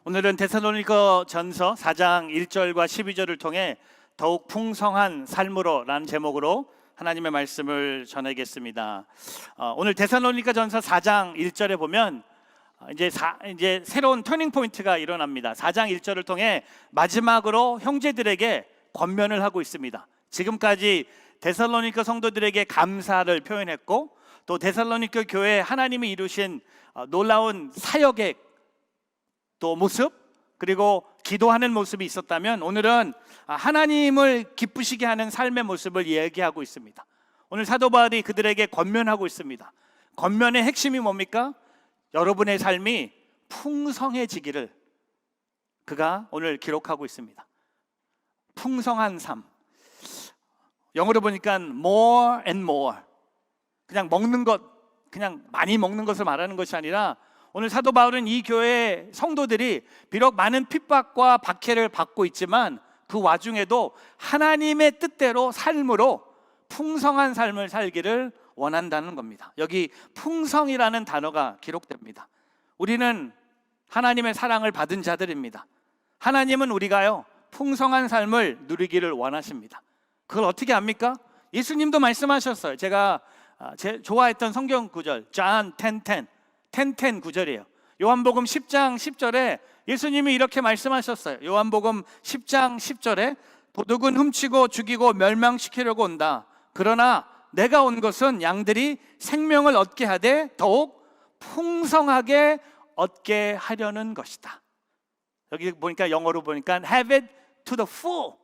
오늘은 데살로니가 전서 4장 1절과 12절을 통해 더욱 풍성한 삶으로 라는 제목으로 하나님의 말씀을 전하겠습니다. 오늘 데살로니가 전서 4장 1절에 보면 이제 새로운 터닝 포인트가 일어납니다. 4장 1절을 통해 마지막으로 형제들에게 권면을 하고 있습니다. 지금까지 데살로니가 성도들에게 감사를 표현했고, 또 데살로니가 교회에 하나님이 이루신 놀라운 사역의 또 모습, 그리고 기도하는 모습이 있었다면, 오늘은 하나님을 기쁘시게 하는 삶의 모습을 이야기하고 있습니다. 오늘 사도 바울이 그들에게 권면하고 있습니다. 권면의 핵심이 뭡니까? 여러분의 삶이 풍성해지기를 그가 오늘 기록하고 있습니다. 풍성한 삶, 영어로 보니까 more and more, 그냥 먹는 것, 그냥 많이 먹는 것을 말하는 것이 아니라, 오늘 사도 바울은 이 교회 성도들이 비록 많은 핍박과 박해를 받고 있지만 그 와중에도 하나님의 뜻대로 삶으로 풍성한 삶을 살기를 원한다는 겁니다. 여기 풍성이라는 단어가 기록됩니다. 우리는 하나님의 사랑을 받은 자들입니다. 하나님은 우리가요 풍성한 삶을 누리기를 원하십니다. 그걸 어떻게 합니까? 예수님도 말씀하셨어요. 제가 좋아했던 성경 구절 John 10 구절이에요. 요한복음 10장 10절에 예수님이 이렇게 말씀하셨어요. 요한복음 10장 10절에 도둑은 훔치고 죽이고 멸망시키려고 온다. 그러나 내가 온 것은 양들이 생명을 얻게 하되 더욱 풍성하게 얻게 하려는 것이다. 여기 보니까 영어로 보니까 have it to the full,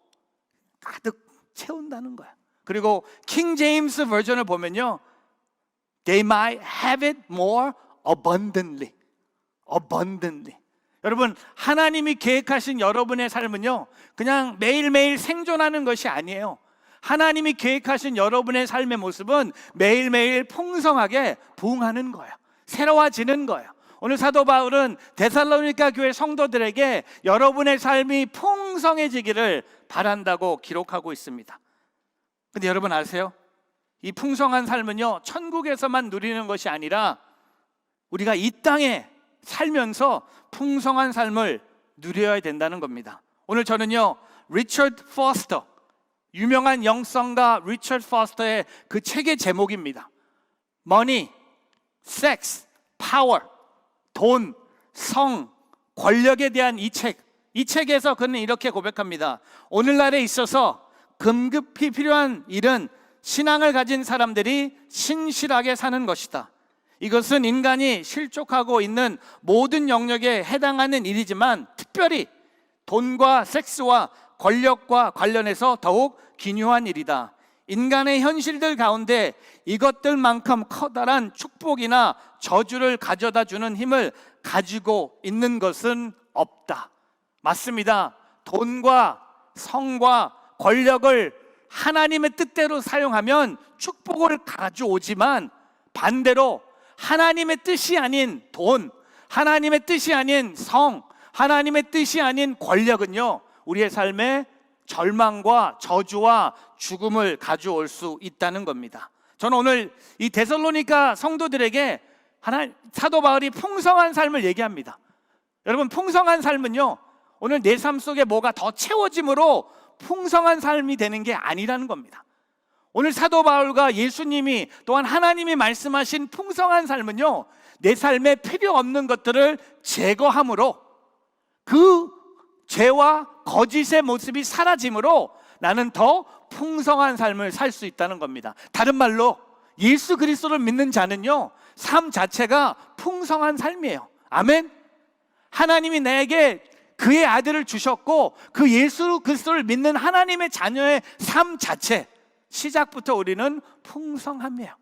가득 채운다는 거야. 그리고 킹 제임스 버전을 보면요, they might have it more abundantly. 여러분, 하나님이 계획하신 여러분의 삶은요 그냥 매일매일 생존하는 것이 아니에요. 하나님이 계획하신 여러분의 삶의 모습은 매일매일 풍성하게 부흥하는 거예요. 새로워지는 거예요. 오늘 사도 바울은 데살로니가 교회 성도들에게 여러분의 삶이 풍성해지기를 바란다고 기록하고 있습니다. 근데 여러분 아세요? 이 풍성한 삶은요 천국에서만 누리는 것이 아니라 우리가 이 땅에 살면서 풍성한 삶을 누려야 된다는 겁니다. 오늘 저는요 리처드 포스터, 유명한 영성가 리처드 포스터의 그 책의 제목입니다. Money, Sex, Power, 돈, 성, 권력에 대한 이 책에서 그는 이렇게 고백합니다. 오늘날에 있어서 급급히 필요한 일은 신앙을 가진 사람들이 신실하게 사는 것이다. 이것은 인간이 실족하고 있는 모든 영역에 해당하는 일이지만 특별히 돈과 섹스와 권력과 관련해서 더욱 기묘한 일이다. 인간의 현실들 가운데 이것들만큼 커다란 축복이나 저주를 가져다 주는 힘을 가지고 있는 것은 없다. 맞습니다. 돈과 성과 권력을 하나님의 뜻대로 사용하면 축복을 가져오지만, 반대로 하나님의 뜻이 아닌 돈, 하나님의 뜻이 아닌 성, 하나님의 뜻이 아닌 권력은요 우리의 삶에 절망과 저주와 죽음을 가져올 수 있다는 겁니다. 저는 오늘 이 데살로니가 성도들에게 사도 바울이 풍성한 삶을 얘기합니다. 여러분, 풍성한 삶은요 오늘 내 삶 속에 뭐가 더 채워짐으로 풍성한 삶이 되는 게 아니라는 겁니다. 오늘 사도 바울과 예수님이 또한 하나님이 말씀하신 풍성한 삶은요 내 삶에 필요 없는 것들을 제거함으로, 그 죄와 거짓의 모습이 사라짐으로 나는 더 풍성한 삶을 살 수 있다는 겁니다. 다른 말로 예수 그리스도를 믿는 자는요 삶 자체가 풍성한 삶이에요. 아멘. 하나님이 내게 그의 아들을 주셨고 그 예수 그리스도를 믿는 하나님의 자녀의 삶 자체, 시작부터 우리는 풍성함이에요.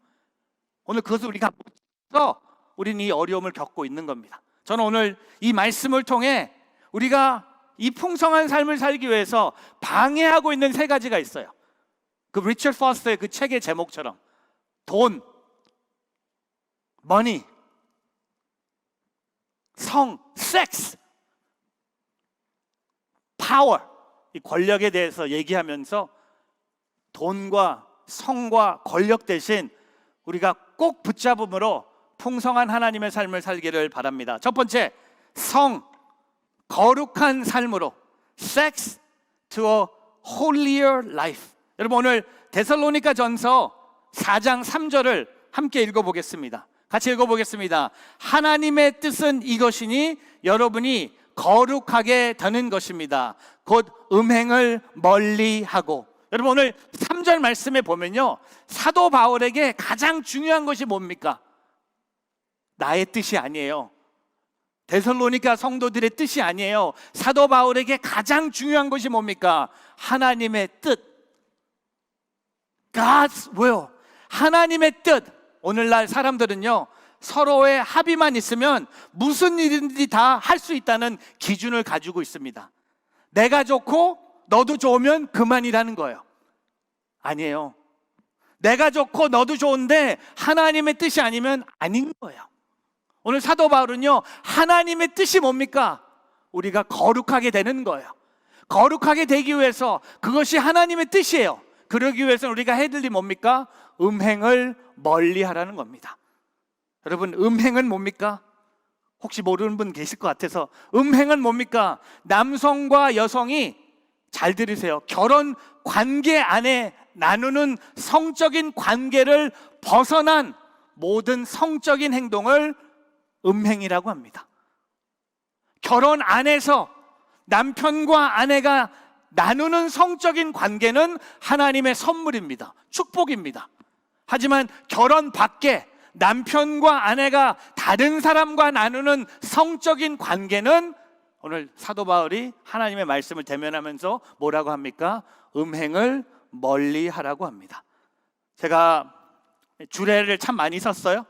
오늘 그것을 우리가 못해서 우리는 이 어려움을 겪고 있는 겁니다. 저는 오늘 이 말씀을 통해 우리가 이 풍성한 삶을 살기 위해서 방해하고 있는 세 가지가 있어요. 그 리처드 포스터의 그 책의 제목처럼 돈, money, 성, 섹스, 파워, 이 권력에 대해서 얘기하면서 돈과 성과 권력 대신 우리가 꼭 붙잡음으로 풍성한 하나님의 삶을 살기를 바랍니다. 첫 번째, 성, 거룩한 삶으로, sex to a holier life. 여러분, 오늘 데살로니가 전서 4장 3절을 함께 읽어보겠습니다. 같이 읽어보겠습니다. 하나님의 뜻은 이것이니 여러분이 거룩하게 되는 것입니다. 곧 음행을 멀리하고. 여러분, 오늘 3절 말씀에 보면요, 사도 바울에게 가장 중요한 것이 뭡니까? 나의 뜻이 아니에요. 데살로니가 성도들의 뜻이 아니에요. 사도 바울에게 가장 중요한 것이 뭡니까? 하나님의 뜻. God's will. 하나님의 뜻. 오늘날 사람들은요, 서로의 합의만 있으면 무슨 일인지 다 할 수 있다는 기준을 가지고 있습니다. 내가 좋고 너도 좋으면 그만이라는 거예요. 아니에요. 내가 좋고 너도 좋은데 하나님의 뜻이 아니면 아닌 거예요. 오늘 사도 바울은요, 하나님의 뜻이 뭡니까? 우리가 거룩하게 되는 거예요. 거룩하게 되기 위해서, 그것이 하나님의 뜻이에요. 그러기 위해서는 우리가 해야 될 일이 뭡니까? 음행을 멀리하라는 겁니다. 여러분, 음행은 뭡니까? 혹시 모르는 분 계실 것 같아서, 음행은 뭡니까? 남성과 여성이, 잘 들으세요, 결혼 관계 안에 나누는 성적인 관계를 벗어난 모든 성적인 행동을 음행이라고 합니다. 결혼 안에서 남편과 아내가 나누는 성적인 관계는 하나님의 선물입니다. 축복입니다. 하지만 결혼 밖에 남편과 아내가 다른 사람과 나누는 성적인 관계는, 오늘 사도 바울이 하나님의 말씀을 대면하면서 뭐라고 합니까? 음행을 멀리하라고 합니다. 제가 주례를 참 많이 썼어요.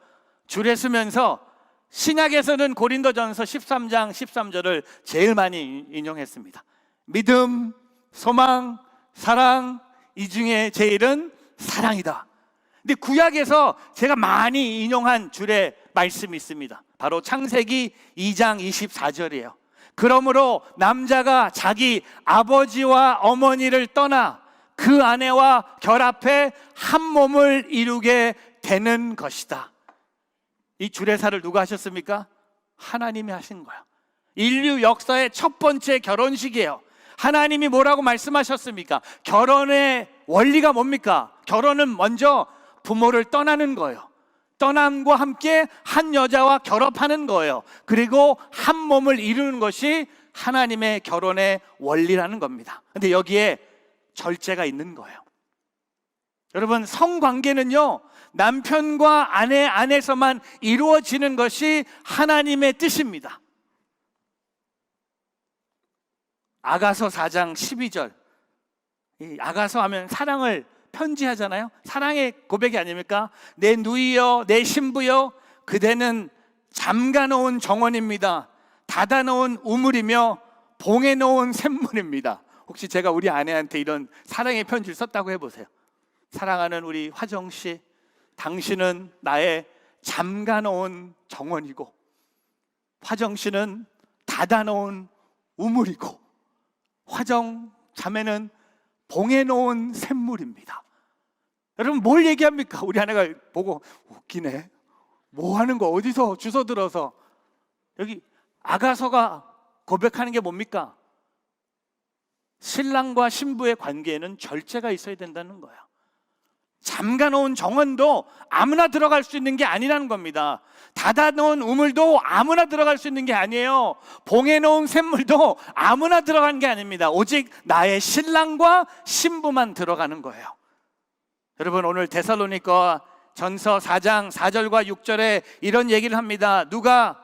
주례 쓰면서 신약에서는 고린도전서 13장 13절을 제일 많이 인용했습니다. 믿음, 소망, 사랑, 이 중에 제일은 사랑이다. 근데 구약에서 제가 많이 인용한 주례 말씀이 있습니다. 바로 창세기 2장 24절이에요. 그러므로 남자가 자기 아버지와 어머니를 떠나 그 아내와 결합해 한 몸을 이루게 되는 것이다. 이 주례사를 누가 하셨습니까? 하나님이 하신 거야. 인류 역사의 첫 번째 결혼식이에요. 하나님이 뭐라고 말씀하셨습니까? 결혼의 원리가 뭡니까? 결혼은 먼저 부모를 떠나는 거예요. 떠남과 함께 한 여자와 결합하는 거예요. 그리고 한 몸을 이루는 것이 하나님의 결혼의 원리라는 겁니다. 근데 여기에 절제가 있는 거예요. 여러분, 성관계는요, 남편과 아내 안에서만 이루어지는 것이 하나님의 뜻입니다. 아가서 4장 12절. 이 아가서 하면 사랑을 편지하잖아요. 사랑의 고백이 아닙니까? 내 누이여, 내 신부여, 그대는 잠가놓은 정원입니다. 닫아놓은 우물이며 봉해놓은 샘물입니다. 혹시 제가 우리 아내한테 이런 사랑의 편지를 썼다고 해보세요. 사랑하는 우리 화정씨, 당신은 나의 잠가놓은 정원이고, 화정씨는 닫아놓은 우물이고, 화정 자매는 봉해놓은 샘물입니다. 여러분, 뭘 얘기합니까? 우리 아내가 보고 웃기네. 뭐 하는 거, 어디서 주워 들어서. 여기 아가서가 고백하는 게 뭡니까? 신랑과 신부의 관계에는 절제가 있어야 된다는 거예요. 잠가놓은 정원도 아무나 들어갈 수 있는 게 아니라는 겁니다. 닫아놓은 우물도 아무나 들어갈 수 있는 게 아니에요. 봉해놓은 샘물도 아무나 들어가는 게 아닙니다. 오직 나의 신랑과 신부만 들어가는 거예요. 여러분, 오늘 데살로니가 전서 4장 4절과 6절에 이런 얘기를 합니다. 누가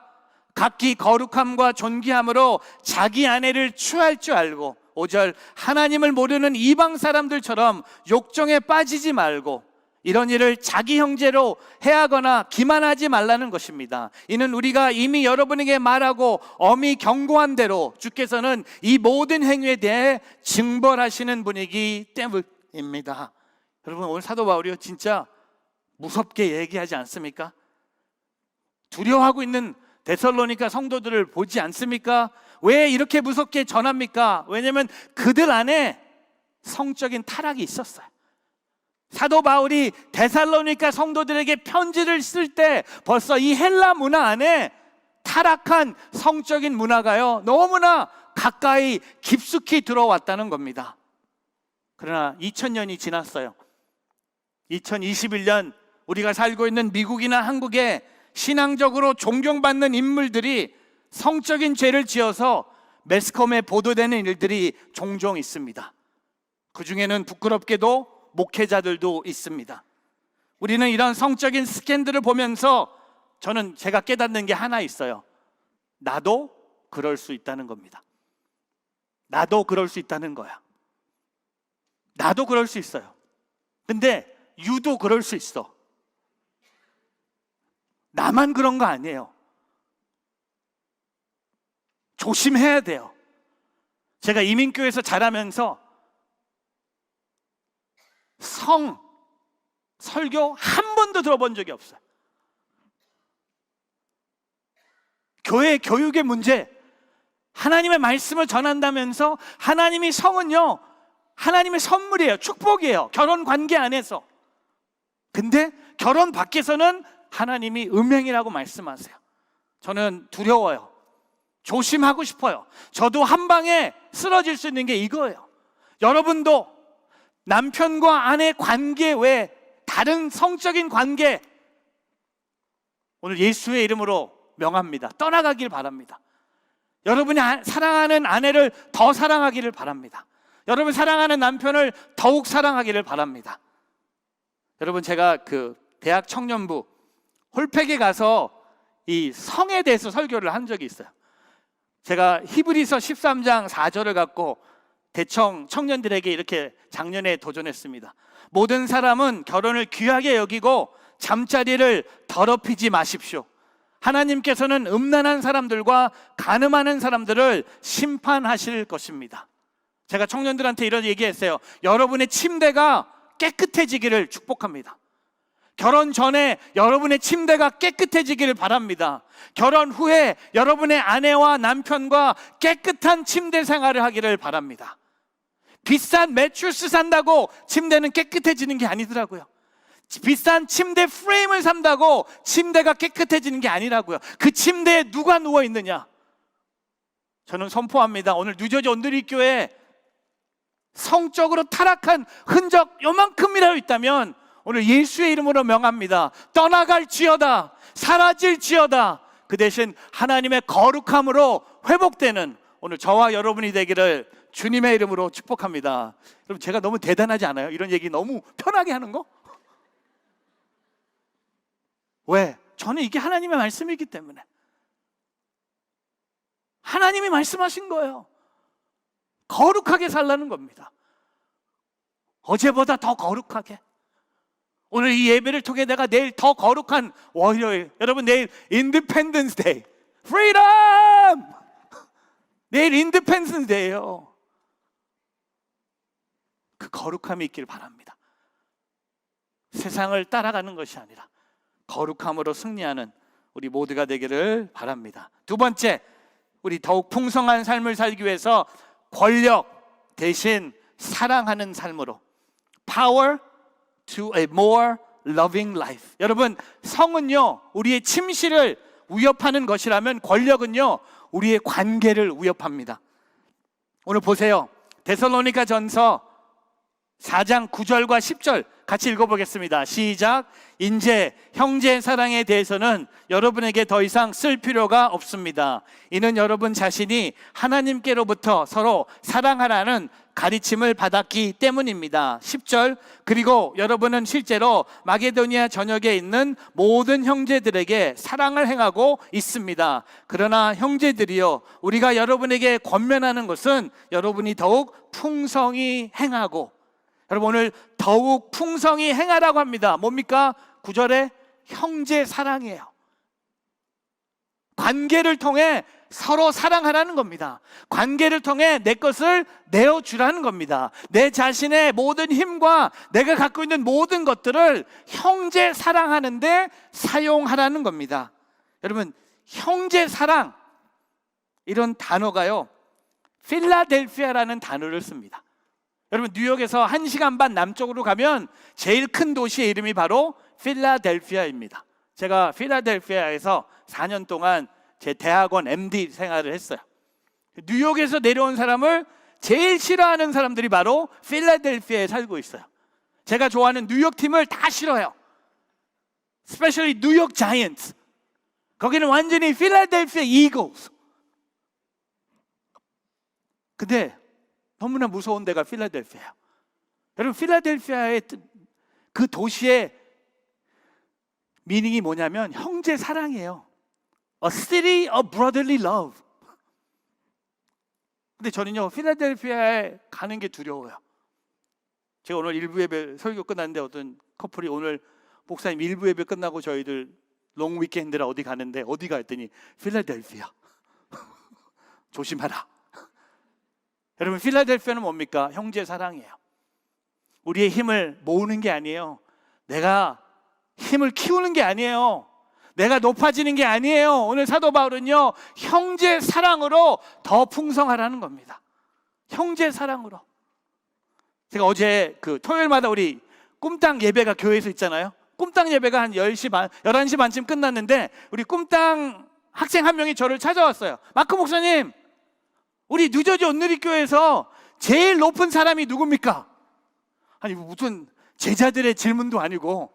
각기 거룩함과 존귀함으로 자기 아내를 취할 줄 알고, 5절, 하나님을 모르는 이방 사람들처럼 욕정에 빠지지 말고 이런 일을 자기 형제로 해하거나 기만하지 말라는 것입니다. 이는 우리가 이미 여러분에게 말하고 엄히 경고한 대로 주께서는 이 모든 행위에 대해 징벌하시는 분이기 때문입니다. 여러분, 오늘 사도 바울이요, 진짜 무섭게 얘기하지 않습니까? 두려워하고 있는 데살로니가 성도들을 보지 않습니까? 왜 이렇게 무섭게 전합니까? 왜냐하면 그들 안에 성적인 타락이 있었어요. 사도 바울이 데살로니가 성도들에게 편지를 쓸 때 벌써 이 헬라 문화 안에 타락한 성적인 문화가요, 너무나 가까이 깊숙이 들어왔다는 겁니다. 그러나 2000년이 지났어요. 2021년 우리가 살고 있는 미국이나 한국에 신앙적으로 존경받는 인물들이 성적인 죄를 지어서 매스컴에 보도되는 일들이 종종 있습니다. 그 중에는 부끄럽게도 목회자들도 있습니다. 우리는 이런 성적인 스캔들을 보면서 제가 깨닫는 게 하나 있어요. 나도 그럴 수 있다는 겁니다. 나도 그럴 수 있다는 거야. 나도 그럴 수 있어요. 근데 유도 그럴 수 있어. 나만 그런 거 아니에요. 조심해야 돼요. 제가 이민교회에서 자라면서 설교 한 번도 들어본 적이 없어요. 교회 교육의 문제, 하나님의 말씀을 전한다면서 하나님이 성은요, 하나님의 선물이에요. 축복이에요. 결혼 관계 안에서. 근데 결혼 밖에서는 하나님이 음행이라고 말씀하세요. 저는 두려워요. 조심하고 싶어요. 저도 한 방에 쓰러질 수 있는 게 이거예요. 여러분도 남편과 아내 관계 외에 다른 성적인 관계, 오늘 예수의 이름으로 명합니다. 떠나가길 바랍니다. 여러분이 사랑하는 아내를 더 사랑하기를 바랍니다. 여러분 사랑하는 남편을 더욱 사랑하기를 바랍니다. 여러분, 제가 대학 청년부 홀팩에 가서 이 성에 대해서 설교를 한 적이 있어요. 제가 히브리서 13장 4절을 갖고 대청 청년들에게 이렇게 작년에 도전했습니다. 모든 사람은 결혼을 귀하게 여기고 잠자리를 더럽히지 마십시오. 하나님께서는 음란한 사람들과 간음하는 사람들을 심판하실 것입니다. 제가 청년들한테 이런 얘기했어요. 여러분의 침대가 깨끗해지기를 축복합니다. 결혼 전에 여러분의 침대가 깨끗해지기를 바랍니다. 결혼 후에 여러분의 아내와 남편과 깨끗한 침대 생활을 하기를 바랍니다. 비싼 매트리스 산다고 침대는 깨끗해지는 게 아니더라고요. 비싼 침대 프레임을 산다고 침대가 깨끗해지는 게 아니라고요. 그 침대에 누가 누워 있느냐. 저는 선포합니다. 오늘 뉴저지 온누리교회 성적으로 타락한 흔적 요만큼이라도 있다면 오늘 예수의 이름으로 명합니다. 떠나갈지어다, 사라질지어다. 그 대신 하나님의 거룩함으로 회복되는 오늘 저와 여러분이 되기를 주님의 이름으로 축복합니다. 여러분, 제가 너무 대단하지 않아요? 이런 얘기 너무 편하게 하는 거? 왜? 저는 이게 하나님의 말씀이기 때문에. 하나님이 말씀하신 거예요. 거룩하게 살라는 겁니다. 어제보다 더 거룩하게. 오늘 이 예배를 통해 내가 내일 더 거룩한 월요일, 여러분 내일 인디펜던스 데이, 프리덤! 내일 인디펜던스 데이예요. 그 거룩함이 있길 바랍니다. 세상을 따라가는 것이 아니라 거룩함으로 승리하는 우리 모두가 되기를 바랍니다. 두 번째, 우리 더욱 풍성한 삶을 살기 위해서 권력 대신 사랑하는 삶으로, Power to a more loving life. 여러분, 성은요 우리의 침실을 위협하는 것이라면 권력은요 우리의 관계를 위협합니다. 오늘 보세요. 데살로니가 전서 4장 9절과 10절 같이 읽어보겠습니다. 시작. 이제 형제 사랑에 대해서는 여러분에게 더 이상 쓸 필요가 없습니다. 이는 여러분 자신이 하나님께로부터 서로 사랑하라는 가르침을 받았기 때문입니다. 10절. 그리고 여러분은 실제로 마게도니아 전역에 있는 모든 형제들에게 사랑을 행하고 있습니다. 그러나 형제들이여, 우리가 여러분에게 권면하는 것은 여러분이 더욱 풍성히 행하고, 여러분 오늘 더욱 풍성히 행하라고 합니다. 뭡니까? 9절에 형제 사랑이에요. 관계를 통해 서로 사랑하라는 겁니다. 관계를 통해 내 것을 내어주라는 겁니다. 내 자신의 모든 힘과 내가 갖고 있는 모든 것들을 형제 사랑하는데 사용하라는 겁니다. 여러분, 형제 사랑, 이런 단어가요 필라델피아라는 단어를 씁니다. 여러분, 뉴욕에서 1시간 반 남쪽으로 가면 제일 큰 도시의 이름이 바로 필라델피아입니다. 제가 필라델피아에서 4년 동안 제 대학원 MD 생활을 했어요. 뉴욕에서 내려온 사람을 제일 싫어하는 사람들이 바로 필라델피아에 살고 있어요. 제가 좋아하는 뉴욕 팀을 다 싫어해요. Especially 뉴욕 자이언츠. 거기는 완전히 필라델피아 이글스. 근데 너무나 무서운 데가 필라델피아예요. 여러분, 필라델피아의 그 도시의 미닝이 뭐냐면 형제 사랑이에요. A city of brotherly love. 근데 저는요, 필라델피아에 가는 게 두려워요. 제가 오늘 일부 예배 설교 끝났는데 어떤 커플이 오늘 목사님 일부 예배 끝나고 저희들 롱 위켄드라 어디 가는데 어디가 했더니 필라델피아. 조심하라. 여러분, 필라델피아는 뭡니까? 형제 사랑이에요. 우리의 힘을 모으는 게 아니에요. 내가 힘을 키우는 게 아니에요. 내가 높아지는 게 아니에요. 오늘 사도 바울은요, 형제 사랑으로 더 풍성하라는 겁니다. 형제 사랑으로. 제가 어제 그 토요일마다 우리 꿈땅 예배가 교회에서 있잖아요. 꿈땅 예배가 한 10시 반, 11시 반쯤 끝났는데 우리 꿈땅 학생 한 명이 저를 찾아왔어요. 마크 목사님, 우리 뉴저지 온누리교회에서 제일 높은 사람이 누굽니까? 아니, 무슨 제자들의 질문도 아니고,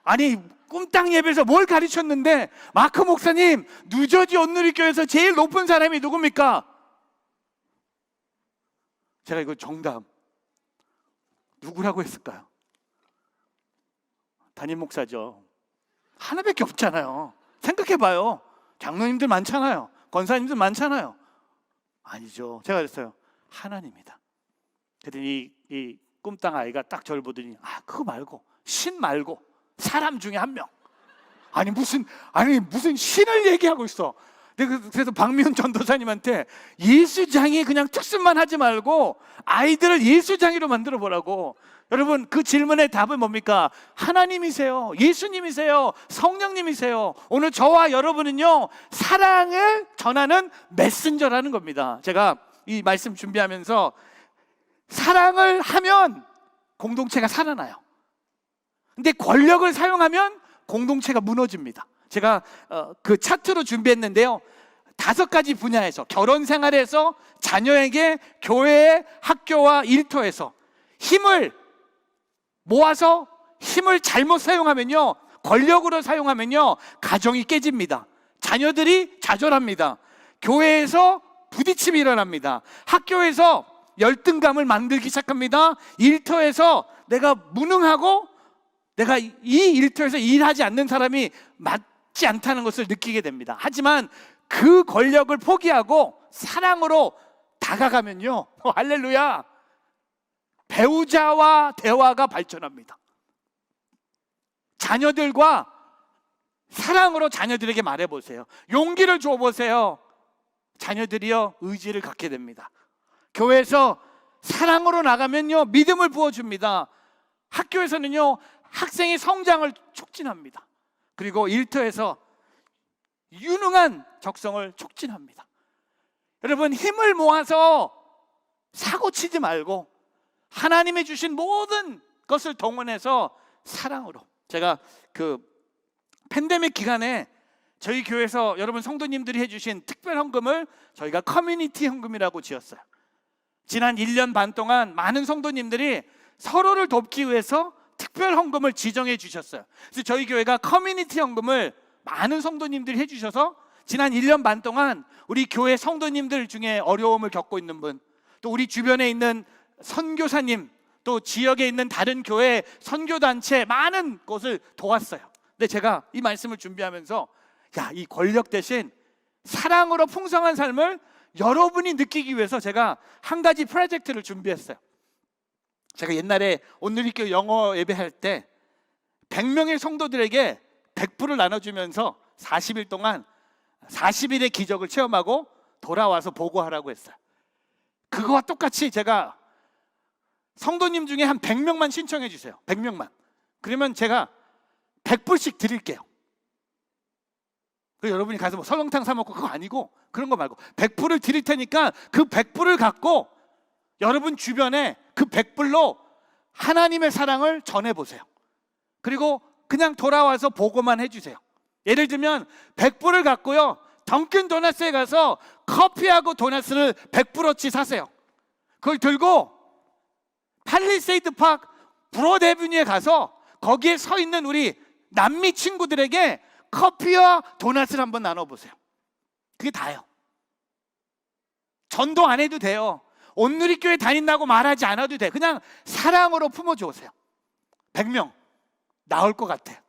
아니, 꿈땅 예배에서 뭘 가르쳤는데 마크 목사님, 뉴저지 온누리교회에서 제일 높은 사람이 누굽니까? 제가 이거 정답 누구라고 했을까요? 담임 목사죠. 하나밖에 없잖아요. 생각해봐요. 장로님들 많잖아요. 권사님들 많잖아요. 아니죠. 제가 그랬어요. 하나님이다. 그랬더니 이 꿈땅 아이가 딱 저를 보더니, 그거 말고, 신 말고 사람 중에 한 명. 아니 무슨 신을 얘기하고 있어. 그래서 박미훈 전도사님한테 예수장이 그냥 특수만 하지 말고 아이들을 예수장이로 만들어 보라고. 여러분, 그 질문의 답은 뭡니까? 하나님이세요. 예수님이세요. 성령님이세요. 오늘 저와 여러분은요, 사랑을 전하는 메신저라는 겁니다. 제가 이 말씀 준비하면서 사랑을 하면 공동체가 살아나요. 근데 권력을 사용하면 공동체가 무너집니다. 제가 그 차트로 준비했는데요, 5가지 분야에서, 결혼 생활에서, 자녀에게, 교회, 학교와 일터에서 힘을 모아서 힘을 잘못 사용하면요, 권력으로 사용하면요, 가정이 깨집니다. 자녀들이 좌절합니다. 교회에서 부딪힘이 일어납니다. 학교에서 열등감을 만들기 시작합니다. 일터에서 내가 무능하고 내가 이 일터에서 일하지 않는 사람이 맞지 않다는 것을 느끼게 됩니다. 하지만 그 권력을 포기하고 사랑으로 다가가면요, 할렐루야, 배우자와 대화가 발전합니다. 자녀들과 사랑으로 자녀들에게 말해보세요. 용기를 줘보세요. 자녀들이요, 의지를 갖게 됩니다. 교회에서 사랑으로 나가면요, 믿음을 부어줍니다. 학교에서는요, 학생의 성장을 촉진합니다. 그리고 일터에서 유능한 적성을 촉진합니다. 여러분, 힘을 모아서 사고 치지 말고 하나님이 주신 모든 것을 동원해서 사랑으로. 제가 그 팬데믹 기간에 저희 교회에서 여러분 성도님들이 해주신 특별 헌금을 저희가 커뮤니티 헌금이라고 지었어요. 지난 1년 반 동안 많은 성도님들이 서로를 돕기 위해서 특별 헌금을 지정해 주셨어요. 그래서 저희 교회가 커뮤니티 헌금을 많은 성도님들이 해주셔서 지난 1년 반 동안 우리 교회 성도님들 중에 어려움을 겪고 있는 분, 또 우리 주변에 있는 선교사님, 또 지역에 있는 다른 교회 선교단체 많은 곳을 도왔어요. 근데 제가 이 말씀을 준비하면서 이 권력 대신 사랑으로 풍성한 삶을 여러분이 느끼기 위해서 제가 한 가지 프로젝트를 준비했어요. 제가 옛날에 온누리교회 영어 예배할 때 100명의 성도들에게 100불을 나눠주면서 40일 동안 40일의 기적을 체험하고 돌아와서 보고하라고 했어요. 그거와 똑같이 제가 성도님 중에 한 100명만 신청해 주세요. 100명만. 그러면 제가 100불씩 드릴게요. 여러분이 가서 뭐 설렁탕 사 먹고 그거 아니고, 그런 거 말고 100불을 드릴 테니까 그 100불을 갖고 여러분 주변에 그 100불로 하나님의 사랑을 전해보세요. 그리고 그냥 돌아와서 보고만 해주세요. 예를 들면 100불을 갖고요, 던킨 도넛에 가서 커피하고 도넛을 100불어치 사세요. 그걸 들고 팔리세이드 파크 브로드 애비뉴에 가서 거기에 서 있는 우리 남미 친구들에게 커피와 도넛을 한번 나눠보세요. 그게 다예요. 전도 안 해도 돼요. 온누리교회 다닌다고 말하지 않아도 돼. 그냥 사랑으로 품어줘 오세요. 100명 나올 것 같아요.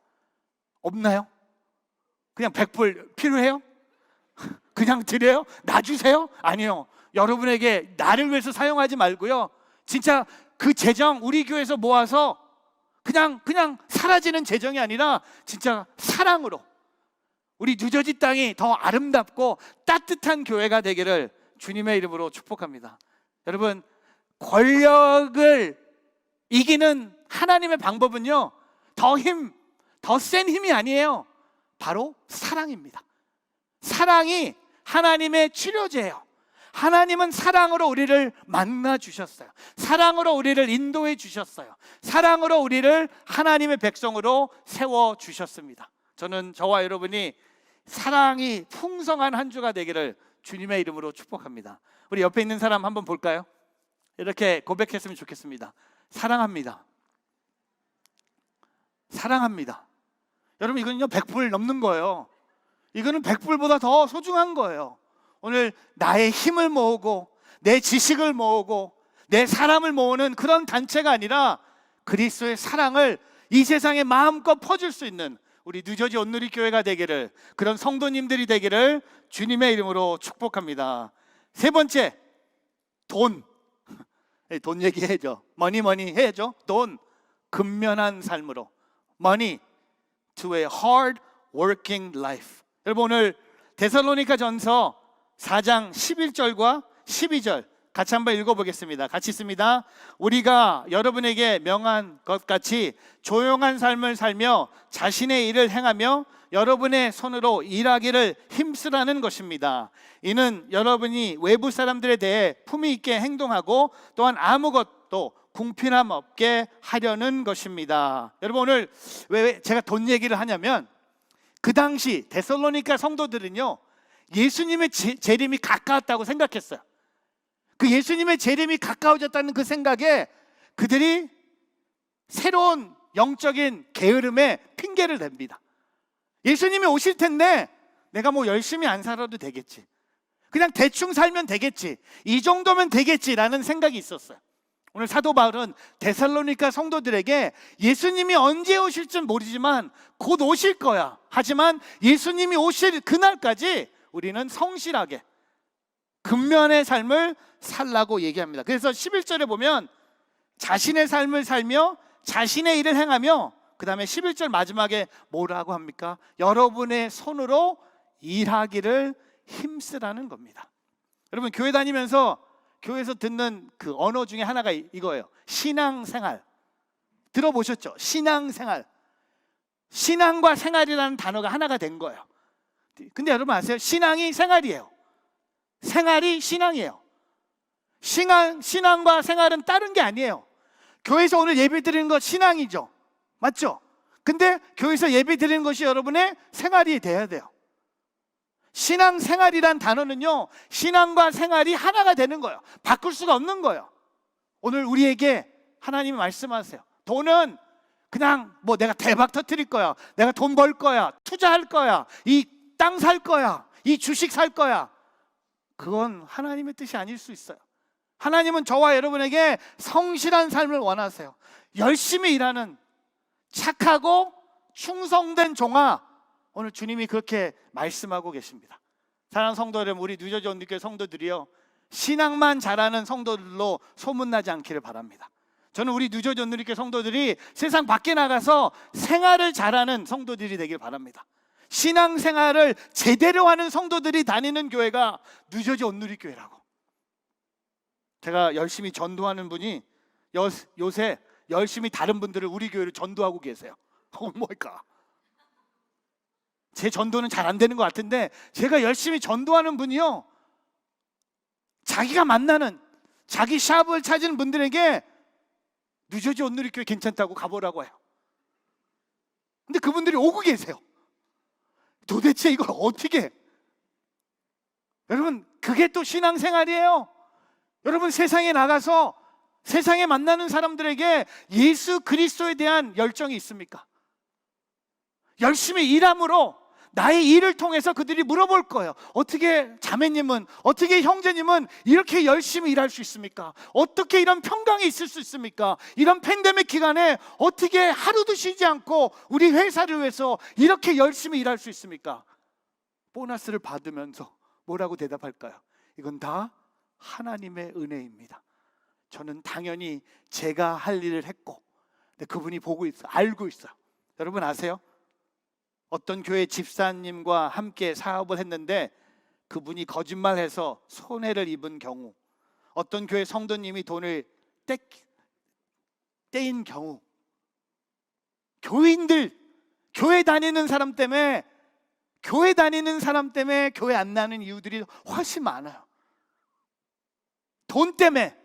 없나요? 그냥 100불 필요해요? 그냥 드려요? 놔주세요? 아니요. 여러분에게 나를 위해서 사용하지 말고요, 진짜 그 재정 우리 교회에서 모아서 그냥 사라지는 재정이 아니라 진짜 사랑으로 우리 뉴저지 땅이 더 아름답고 따뜻한 교회가 되기를 주님의 이름으로 축복합니다. 여러분, 권력을 이기는 하나님의 방법은요, 더 센 힘이 아니에요. 바로 사랑입니다. 사랑이 하나님의 치료제예요. 하나님은 사랑으로 우리를 만나 주셨어요. 사랑으로 우리를 인도해 주셨어요. 사랑으로 우리를 하나님의 백성으로 세워 주셨습니다. 저는 저와 여러분이 사랑이 풍성한 한 주가 되기를 주님의 이름으로 축복합니다. 우리 옆에 있는 사람 한번 볼까요? 이렇게 고백했으면 좋겠습니다. 사랑합니다. 사랑합니다. 여러분, 이거는요 100불 넘는 거예요. 이거는 100불보다 더 소중한 거예요. 오늘 나의 힘을 모으고 내 지식을 모으고 내 사람을 모으는 그런 단체가 아니라 그리스도의 사랑을 이 세상에 마음껏 퍼줄 수 있는 우리 뉴저지 온누리교회가 되기를, 그런 성도님들이 되기를 주님의 이름으로 축복합니다. 세 번째, 돈 얘기해야죠. 머니 해야죠. 돈, 근면한 삶으로. Money to a hard working life. 여러분, 오늘 데살로니가 전서 4장 11절과 12절 같이 한번 읽어보겠습니다. 같이 있습니다. 우리가 여러분에게 명한 것 같이 조용한 삶을 살며 자신의 일을 행하며 여러분의 손으로 일하기를 힘쓰라는 것입니다. 이는 여러분이 외부 사람들에 대해 품위 있게 행동하고 또한 아무것도 궁핍함 없게 하려는 것입니다. 여러분, 오늘 왜 제가 돈 얘기를 하냐면, 그 당시 데살로니가 성도들은요 예수님의 재림이 가까웠다고 생각했어요. 그 예수님의 재림이 가까워졌다는 그 생각에 그들이 새로운 영적인 게으름에 핑계를 댑니다. 예수님이 오실 텐데 내가 뭐 열심히 안 살아도 되겠지, 그냥 대충 살면 되겠지, 이 정도면 되겠지라는 생각이 있었어요. 오늘 사도 바울은 데살로니가 성도들에게 예수님이 언제 오실지 모르지만 곧 오실 거야, 하지만 예수님이 오실 그날까지 우리는 성실하게 근면의 삶을 살라고 얘기합니다. 그래서 11절에 보면 자신의 삶을 살며 자신의 일을 행하며, 그 다음에 11절 마지막에 뭐라고 합니까? 여러분의 손으로 일하기를 힘쓰라는 겁니다. 여러분, 교회 다니면서 교회에서 듣는 그 언어 중에 하나가 이거예요. 신앙생활. 들어보셨죠? 신앙생활. 신앙과 생활이라는 단어가 하나가 된 거예요. 근데 여러분 아세요? 신앙이 생활이에요. 생활이 신앙이에요. 신앙과 생활은 다른 게 아니에요. 교회에서 오늘 예배 드리는 것 신앙이죠. 맞죠? 근데 교회에서 예배 드리는 것이 여러분의 생활이 돼야 돼요. 신앙생활이란 단어는요, 신앙과 생활이 하나가 되는 거예요. 바꿀 수가 없는 거예요. 오늘 우리에게 하나님이 말씀하세요. 돈은 그냥 뭐 내가 대박 터뜨릴 거야, 내가 돈 벌 거야, 투자할 거야, 이 땅 살 거야, 이 주식 살 거야, 그건 하나님의 뜻이 아닐 수 있어요. 하나님은 저와 여러분에게 성실한 삶을 원하세요. 열심히 일하는 착하고 충성된 종아, 오늘 주님이 그렇게 말씀하고 계십니다. 사랑하는 성도 여러분, 우리 뉴저지 온누리교회 성도들이요, 신앙만 잘하는 성도들로 소문나지 않기를 바랍니다. 저는 우리 뉴저지 온누리교회 성도들이 세상 밖에 나가서 생활을 잘하는 성도들이 되길 바랍니다. 신앙생활을 제대로 하는 성도들이 다니는 교회가 뉴저지 온누리교회라고. 제가 열심히 전도하는 분이 요새 열심히 다른 분들을 우리 교회로 전도하고 계세요. 뭘까? 제 전도는 잘 안 되는 것 같은데, 제가 열심히 전도하는 분이요, 자기가 만나는, 자기 샵을 찾은 분들에게 뉴저지 온누리교회 괜찮다고 가보라고 해요. 근데 그분들이 오고 계세요. 도대체 이걸 어떻게 해? 여러분, 그게 또 신앙생활이에요. 여러분, 세상에 나가서 세상에 만나는 사람들에게 예수 그리스도에 대한 열정이 있습니까? 열심히 일함으로 나의 일을 통해서 그들이 물어볼 거예요. 어떻게 자매님은, 어떻게 형제님은 이렇게 열심히 일할 수 있습니까? 어떻게 이런 평강이 있을 수 있습니까? 이런 팬데믹 기간에 어떻게 하루도 쉬지 않고 우리 회사를 위해서 이렇게 열심히 일할 수 있습니까? 보너스를 받으면서 뭐라고 대답할까요? 이건 다 하나님의 은혜입니다. 저는 당연히 제가 할 일을 했고, 근데 그분이 보고 있어요. 알고 있어요. 여러분 아세요? 어떤 교회 집사님과 함께 사업을 했는데 그분이 거짓말해서 손해를 입은 경우, 어떤 교회 성도님이 돈을 떼인 경우, 교인들, 교회 다니는 사람 때문에 교회 안 나는 이유들이 훨씬 많아요. 돈 때문에.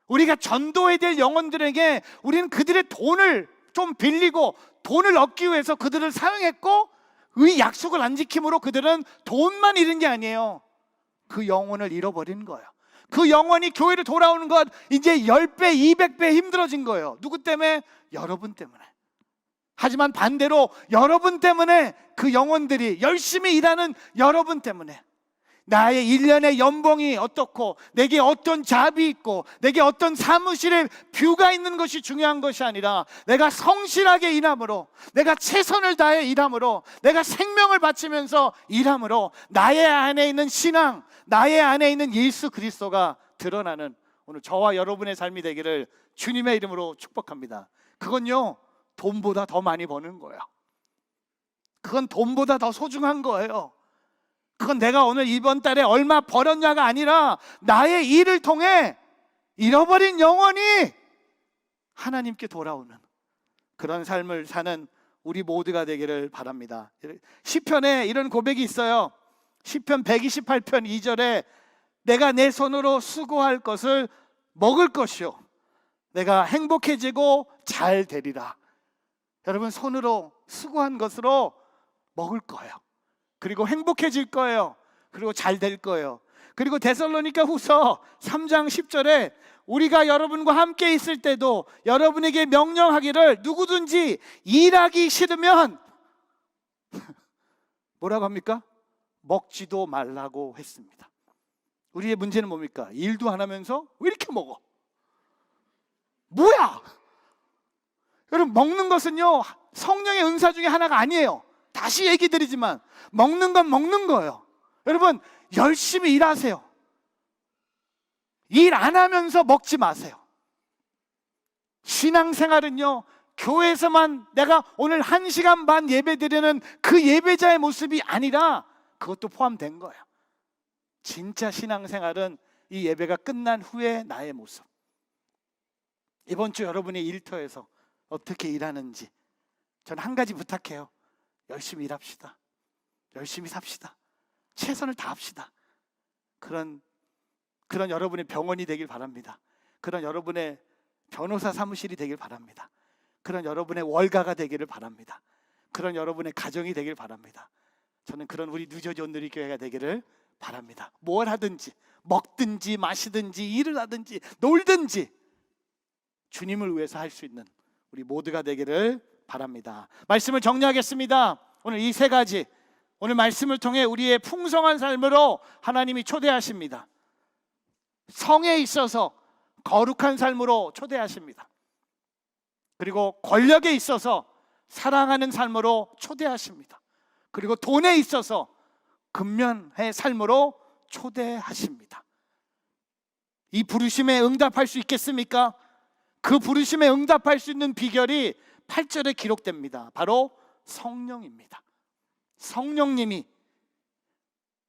우리가 전도해야 될 영혼들에게 우리는 그들의 돈을 좀 빌리고 돈을 얻기 위해서 그들을 사용했고, 의 약속을 안 지킴으로 그들은 돈만 잃은 게 아니에요. 그 영혼을 잃어버린 거예요. 그 영혼이 교회로 돌아오는 것 이제 10배, 200배 힘들어진 거예요. 누구 때문에? 여러분 때문에. 하지만 반대로 여러분 때문에, 그 영혼들이 열심히 일하는 여러분 때문에 나의 1년의 연봉이 어떻고, 내게 어떤 잡이 있고, 내게 어떤 사무실에 뷰가 있는 것이 중요한 것이 아니라 내가 성실하게 일함으로, 내가 최선을 다해 일함으로, 내가 생명을 바치면서 일함으로 나의 안에 있는 신앙, 나의 안에 있는 예수 그리스도가 드러나는 오늘 저와 여러분의 삶이 되기를 주님의 이름으로 축복합니다. 그건요, 돈보다 더 많이 버는 거예요. 그건 돈보다 더 소중한 거예요. 그건 내가 오늘 이번 달에 얼마 벌었냐가 아니라 나의 일을 통해 잃어버린 영혼이 하나님께 돌아오는 그런 삶을 사는 우리 모두가 되기를 바랍니다. 시편에 이런 고백이 있어요. 시편 128편 2절에 내가 내 손으로 수고할 것을 먹을 것이요 내가 행복해지고 잘 되리라. 여러분, 손으로 수고한 것으로 먹을 거예요. 그리고 행복해질 거예요. 그리고 잘 될 거예요. 그리고 데살로니가 후서 3장 10절에 우리가 여러분과 함께 있을 때도 여러분에게 명령하기를 누구든지 일하기 싫으면 뭐라고 합니까? 먹지도 말라고 했습니다. 우리의 문제는 뭡니까? 일도 안 하면서 왜 이렇게 먹어? 뭐야? 여러분, 먹는 것은요 성령의 은사 중에 하나가 아니에요. 다시 얘기 드리지만 먹는 건 먹는 거예요. 여러분, 열심히 일하세요. 일 안 하면서 먹지 마세요. 신앙생활은요, 교회에서만 내가 오늘 1시간 반 예배 드리는 그 예배자의 모습이 아니라 그것도 포함된 거예요. 진짜 신앙생활은 이 예배가 끝난 후에 나의 모습. 이번 주 여러분의 일터에서 어떻게 일하는지 저는 한 가지 부탁해요. 열심히 일합시다. 열심히 삽시다. 최선을 다합시다. 그런 여러분의 병원이 되길 바랍니다. 그런 여러분의 변호사 사무실이 되길 바랍니다. 그런 여러분의 월가가 되기를 바랍니다. 그런 여러분의 가정이 되길 바랍니다. 저는 그런 우리 뉴저지 온누리 교회가 되기를 바랍니다. 뭘 하든지, 먹든지 마시든지 일을 하든지 놀든지 주님을 위해서 할 수 있는 우리 모두가 되기를 바랍니다. 말씀을 정리하겠습니다. 오늘 이 세 가지, 오늘 말씀을 통해 우리의 풍성한 삶으로 하나님이 초대하십니다. 성에 있어서 거룩한 삶으로 초대하십니다. 그리고 권력에 있어서 사랑하는 삶으로 초대하십니다. 그리고 돈에 있어서 근면의 삶으로 초대하십니다. 이 부르심에 응답할 수 있겠습니까? 그 부르심에 응답할 수 있는 비결이 8절에 기록됩니다. 바로 성령입니다. 성령님이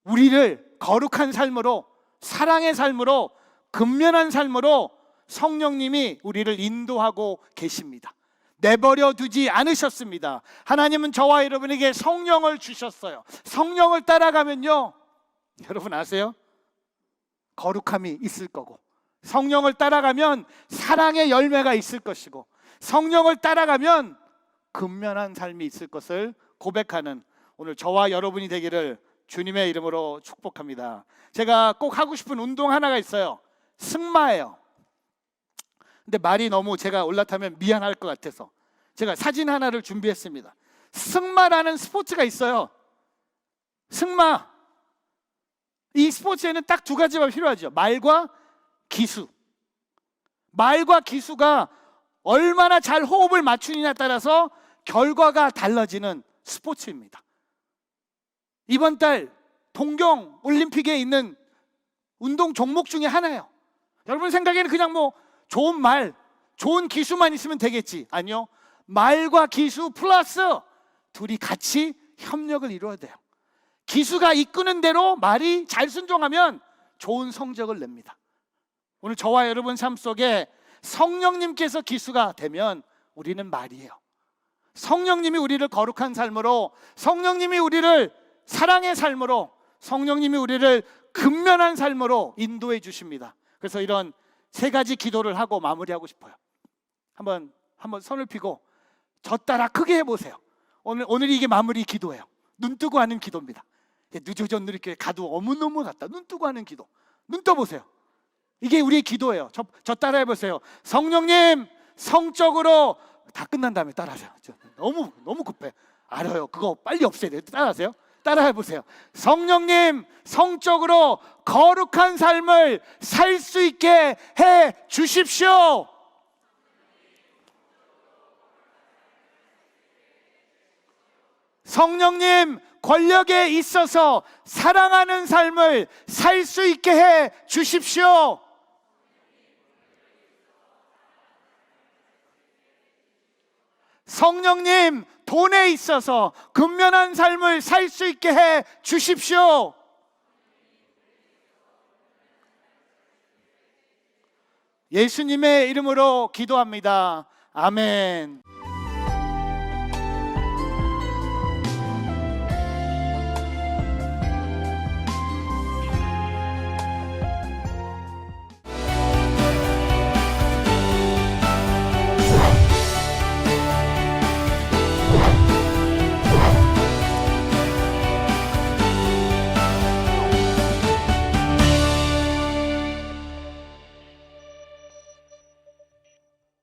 우리를 거룩한 삶으로, 사랑의 삶으로, 근면한 삶으로 성령님이 우리를 인도하고 계십니다. 내버려 두지 않으셨습니다. 하나님은 저와 여러분에게 성령을 주셨어요. 성령을 따라가면요, 여러분 아세요? 거룩함이 있을 거고, 성령을 따라가면 사랑의 열매가 있을 것이고, 성령을 따라가면 근면한 삶이 있을 것을 고백하는 오늘 저와 여러분이 되기를 주님의 이름으로 축복합니다. 제가 꼭 하고 싶은 운동 하나가 있어요. 승마예요. 근데 말이 너무 제가 올라타면 미안할 것 같아서 제가 사진 하나를 준비했습니다. 승마라는 스포츠가 있어요. 승마. 이 스포츠에는 딱 두 가지가 필요하죠. 말과 기수. 말과 기수가 얼마나 잘 호흡을 맞추느냐에 따라서 결과가 달라지는 스포츠입니다. 이번 달 동경 올림픽에 있는 운동 종목 중에 하나예요. 여러분 생각에는 그냥 뭐 좋은 말, 좋은 기수만 있으면 되겠지. 아니요. 말과 기수 플러스 둘이 같이 협력을 이루어야 돼요. 기수가 이끄는 대로 말이 잘 순종하면 좋은 성적을 냅니다. 오늘 저와 여러분 삶 속에 성령님께서 기수가 되면 우리는 말이에요. 성령님이 우리를 거룩한 삶으로, 성령님이 우리를 사랑의 삶으로, 성령님이 우리를 근면한 삶으로 인도해 주십니다. 그래서 이런 세 가지 기도를 하고 마무리하고 싶어요. 한번 손을 펴고 저 따라 크게 해보세요. 오늘 이게 마무리 기도예요. 눈 뜨고 하는 기도입니다. 늦어졌 누리교회 가도 어무너무 같다. 눈 뜨고 하는 기도. 눈 떠보세요. 이게 우리의 기도예요. 저 따라 해보세요. 성령님, 성적으로 다 끝난 다음에 따라하세요. 너무 급해. 알아요. 그거 빨리 없애야 돼요. 따라하세요. 따라해보세요. 성령님, 성적으로 거룩한 삶을 살 수 있게 해 주십시오. 성령님, 권력에 있어서 사랑하는 삶을 살 수 있게 해 주십시오. 성령님, 돈에 있어서 근면한 삶을 살 수 있게 해 주십시오. 예수님의 이름으로 기도합니다. 아멘.